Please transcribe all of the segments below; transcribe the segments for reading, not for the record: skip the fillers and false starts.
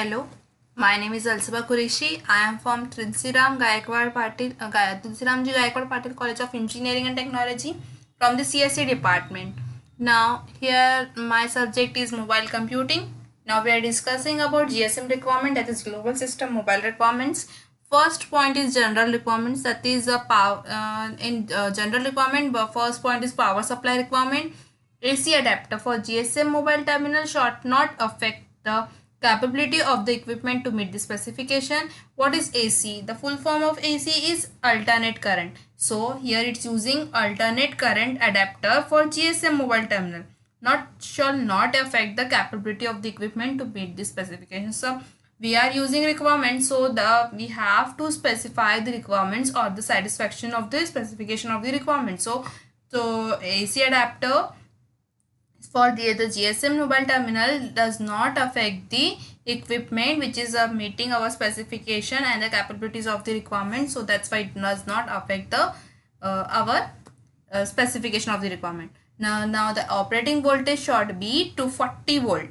Hello, my name is Alsaba Qureshi. I am from Tulsiram Gaikwad Patil College of Engineering and Technology from the CSE department. Now, here my subject is mobile computing. Now we are discussing about GSM requirement, that is global system mobile requirements. First point is general requirements, that is a power in general requirement. But first point is power supply requirement. AC adapter for GSM mobile terminal should not affect the capability of the equipment to meet the specification. What is AC? The full form of AC is alternate current. So here it's using alternate current adapter for GSM mobile terminal. Not shall not affect the capability of the equipment to meet the specification. So we are using requirements, so we have to specify the requirements or the satisfaction of the specification of the requirement. So AC adapter for the GSM mobile terminal does not affect the equipment which is meeting our specification and the capabilities of the requirement. So that's why it does not affect the our specification of the requirement. Now the operating voltage should be 240 volt.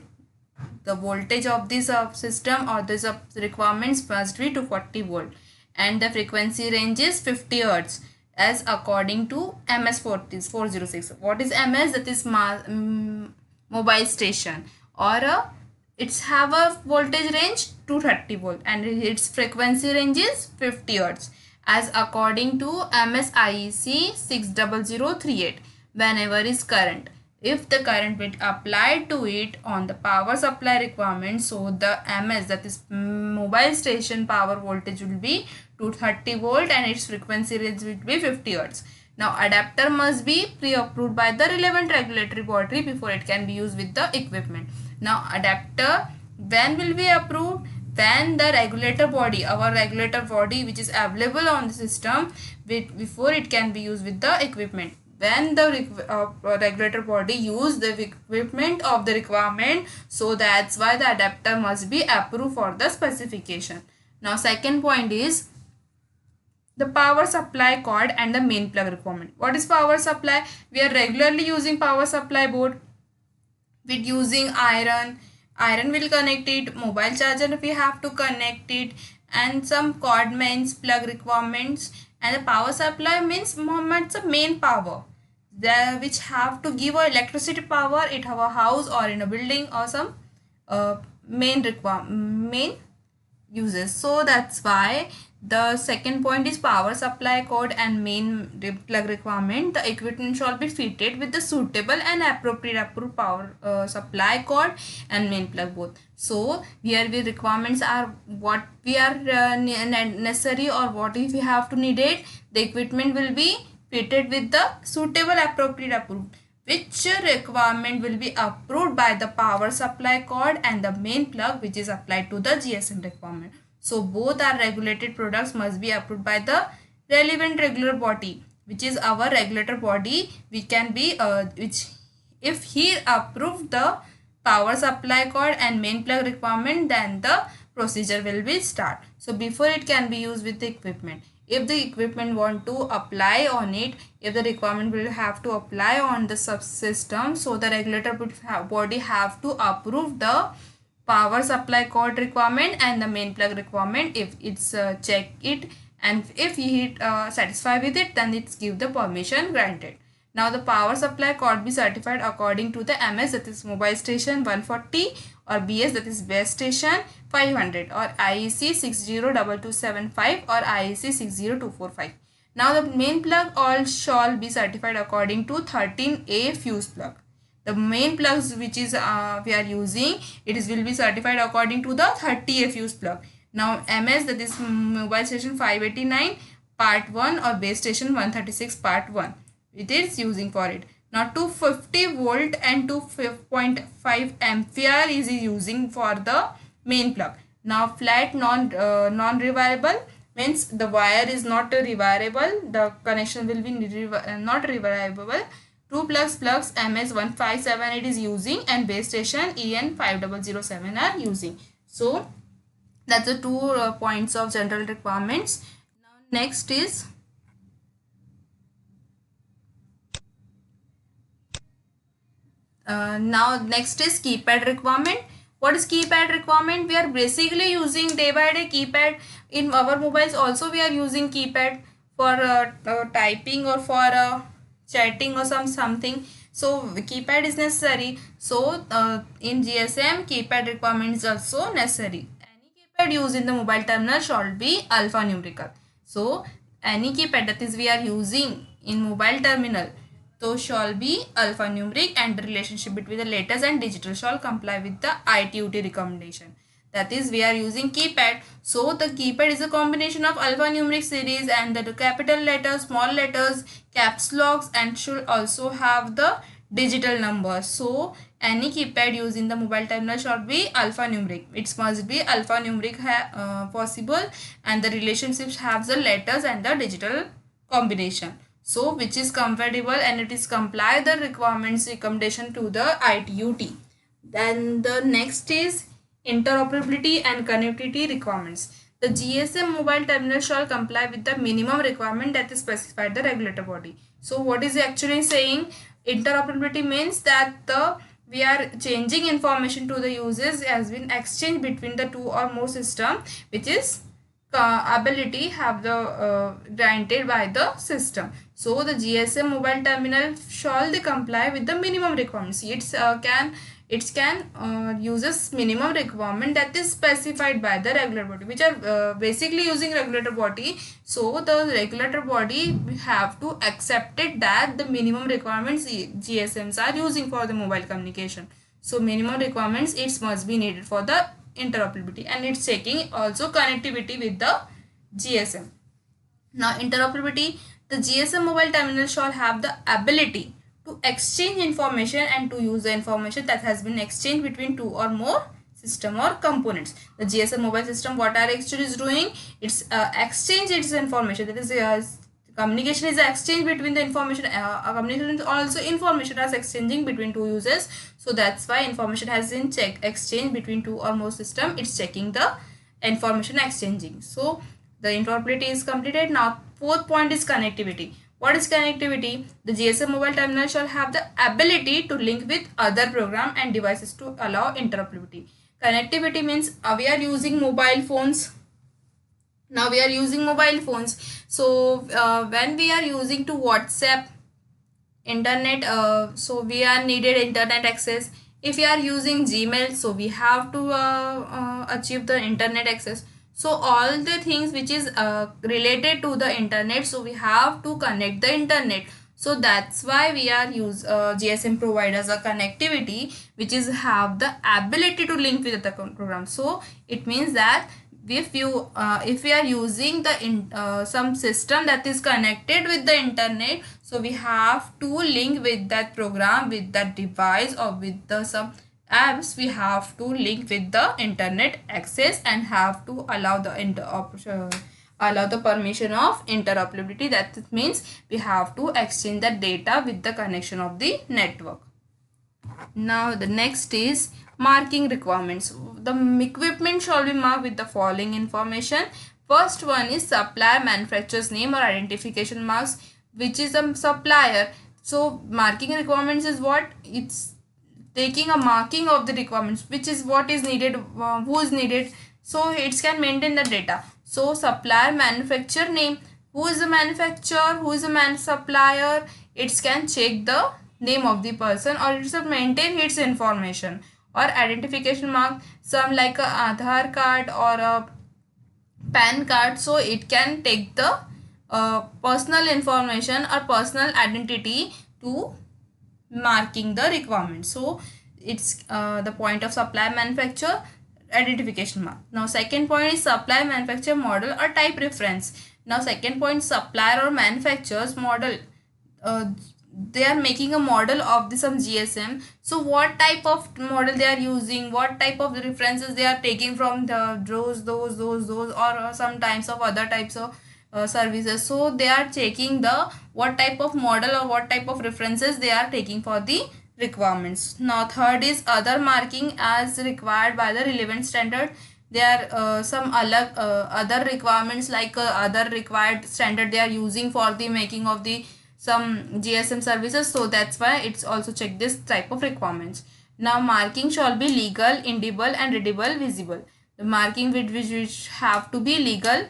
The voltage of this system or this requirements must be 240 volt, and the frequency range is 50 hertz as according to MS 406. What is MS? That is mobile station, or it's have a voltage range 230 volt and its frequency range is 50 hertz as according to MS IEC 60038. Whenever is current, if the current will apply to it on the power supply requirement, so the MS, that is mobile station power voltage, will be 230 volt and its frequency range will be 50 hertz. Now adapter must be pre-approved by the relevant regulatory body before it can be used with the equipment. Now adapter when will be approved? When the regulator body, our regulator body which is available on the system, before it can be used with the equipment. When the regulator body use the equipment of the requirement, so that's why the adapter must be approved for the specification. Now second point is the power supply cord and the main plug requirement. What is power supply? We are regularly using power supply board with using iron. Iron will connect it, mobile charger we have to connect it, and some cord means plug requirements. And the power supply means the main power which have to give a electricity power at our house or in a building or some main uses. So that's why the second point is power supply cord and main plug requirement. The equipment shall be fitted with the suitable and appropriate approved power supply cord and main plug both. So here we requirements are what we are necessary or what if we have to need it. The equipment will be fitted with the suitable appropriate approved, which requirement will be approved by the power supply cord and the main plug which is applied to the GSM requirement. So both are regulated products must be approved by the relevant regular body, which is our regulator body. We can be which if he approved the power supply cord and main plug requirement, then the procedure will be start. So before it can be used with the equipment. If the equipment want to apply on it, if the requirement will have to apply on the subsystem, so the regulator body have to approve the power supply cord requirement and the main plug requirement. If it's check it, and if he satisfied with it, then it's give the permission granted. Now the power supply cord be certified according to the MS, that is mobile station 140, or BS, that is base station 500, or IEC 602275 or IEC 60245. Now the main plug all shall be certified according to 13A fuse plug. The main plugs which is we are using, it is will be certified according to the 30A fuse plug. Now MS, that is mobile station 589 part 1 or base station 136 part 1. It is using for it. Now 250 volt and 2.5 ampere is using for the main plug. Now flat non-rewirable means the wire is not rewirable. The connection will be not rewirable. Two plugs MS 157 it is using, and base station EN 5007 are using. So that's the two points of general requirements. Now next is keypad requirement. What is keypad requirement? We are basically using day by day keypad in our mobiles. Also we are using keypad for typing or for chatting or something. So keypad is necessary. So in GSM keypad requirement is also necessary. Any keypad used in the mobile terminal should be alphanumerical. So any keypad that is we are using in mobile terminal, those shall be alphanumeric, and the relationship between the letters and digital shall comply with the ITUT recommendation. That is, we are using keypad. So the keypad is a combination of alphanumeric series and the capital letters, small letters, caps locks, and should also have the digital numbers. So any keypad used in the mobile terminal should be alphanumeric. It must be alphanumeric possible, and the relationships have the letters and the digital combination. So which is compatible and it is comply the requirements recommendation to the ITUT. Then the next is interoperability and connectivity requirements. The GSM mobile terminal shall comply with the minimum requirement that is specified the regulator body. So what is actually saying? Interoperability means that we are changing information to the users has been exchanged between the two or more system, which is ability have the granted by the system. So the GSM mobile terminal shall they comply with the minimum requirements. It can uses minimum requirement that is specified by the regulator body, which are basically using regulator body. So the regulator body have to accept it that the minimum requirements GSMs are using for the mobile communication. So minimum requirements it must be needed for the interoperability, and it's checking also connectivity with the GSM. Now interoperability, the GSM mobile terminal shall have the ability to exchange information and to use the information that has been exchanged between two or more system or components. The GSM mobile system what are actually is doing? It's exchange its information, that is communication is exchange between the information. Communication is also information as exchanging between two users. So that's why information has been exchange between two or more system. It's checking the information exchanging. So the interoperability is completed. Now fourth point is connectivity. What is connectivity? The GSM mobile terminal shall have the ability to link with other program and devices to allow interoperability. Connectivity means we are using mobile phones. Now we are using mobile phones. So when we are using to WhatsApp, internet, so we are needed internet access. If we are using Gmail, so we have to achieve the internet access. So all the things which is related to the internet, so we have to connect the internet. So that's why we are use GSM providers a connectivity which is have the ability to link with the program. So it means that if we are using the some system that is connected with the internet, so we have to link with that program, with that device, or with the some apps. We have to link with the internet access and have to allow the allow the permission of interoperability. That means we have to exchange the data with the connection of the network. Now the next is marking requirements. The equipment shall be marked with the following information. First one is supplier manufacturer's name or identification marks, which is a supplier. So marking requirements is what? It's taking a marking of the requirements, which is what is needed, who is needed. So it can maintain the data. So supplier manufacturer name, who is the manufacturer, who is the supplier, it can check the name of the person, or it should maintain its information. Or identification mark, some like a Aadhaar card or a PAN card, so it can take the personal information or personal identity to marking the requirement. So it's the point of supply manufacturer identification mark. Now second point is supply manufacturer model or type reference. Now second point, supplier or manufacturer's model. They are making a model of the some GSM. So what type of model they are using, what type of references they are taking from the those or some types of other types of services. So they are checking the what type of model or what type of references they are taking for the requirements. Now third is other marking as required by the relevant standard. There are some other requirements like other required standard they are using for the making of the some GSM services. So that's why it's also check this type of requirements. Now marking shall be legal, indelible and readable, visible. The marking which have to be legal,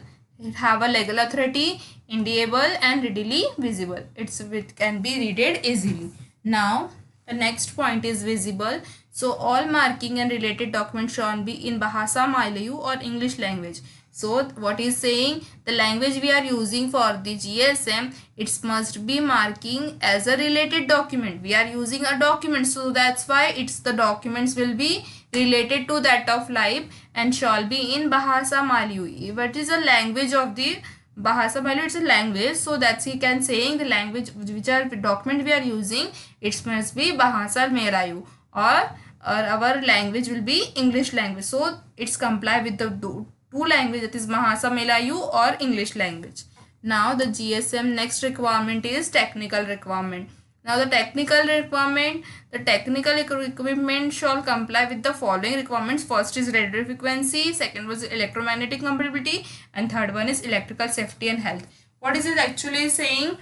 have a legal authority, indelible and readily visible. It can be readed easily. Now the next point is visible. So all marking and related documents shall be in Bahasa Malayu or English language. So what is saying, the language we are using for the GSM, it must be marking as a related document. We are using a document, so that's why it's the documents will be related to that of live and shall be in Bahasa Malayu. What is the language of the Bahasa Malayu? It's a language, so that's he can saying the language which are document we are using, it must be Bahasa Melayu, or our language will be English language. So it's comply with the two language, that is Bahasa Melayu or English language. Now the GSM next requirement is technical requirement. Now the technical requirement, the technical equipment shall comply with the following requirements. First is radio frequency, second was electromagnetic compatibility, and third one is electrical safety and health. What is it actually saying?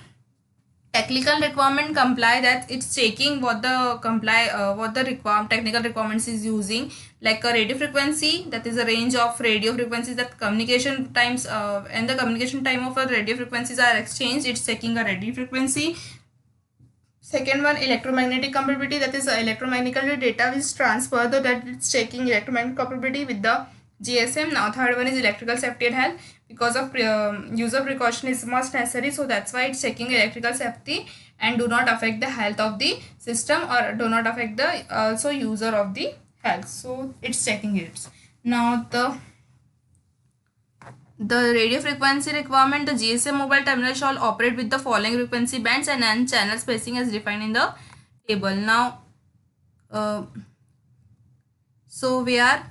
Technical requirement comply, that it's checking what the technical requirements is using, like a radio frequency, that is a range of radio frequencies that communication times and the communication time of a radio frequencies are exchanged, it's checking a radio frequency. Second one, electromagnetic compatibility, that is electromagnetic data is transferred, that it's checking electromagnetic compatibility with the GSM. Now third one is electrical safety and health, because of user precaution is must necessary, so that's why it's checking electrical safety and do not affect the health of the system or do not affect the also user of the health, so it's checking it. Now the radio frequency requirement, the GSM mobile terminal shall operate with the following frequency bands and channel spacing as defined in the table. Now so we are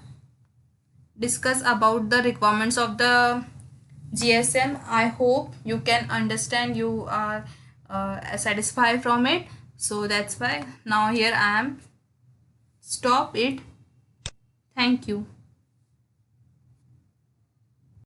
discuss about the requirements of the GSM. I hope you can understand, you are satisfied from it. So that's why now here I am stop it. Thank you.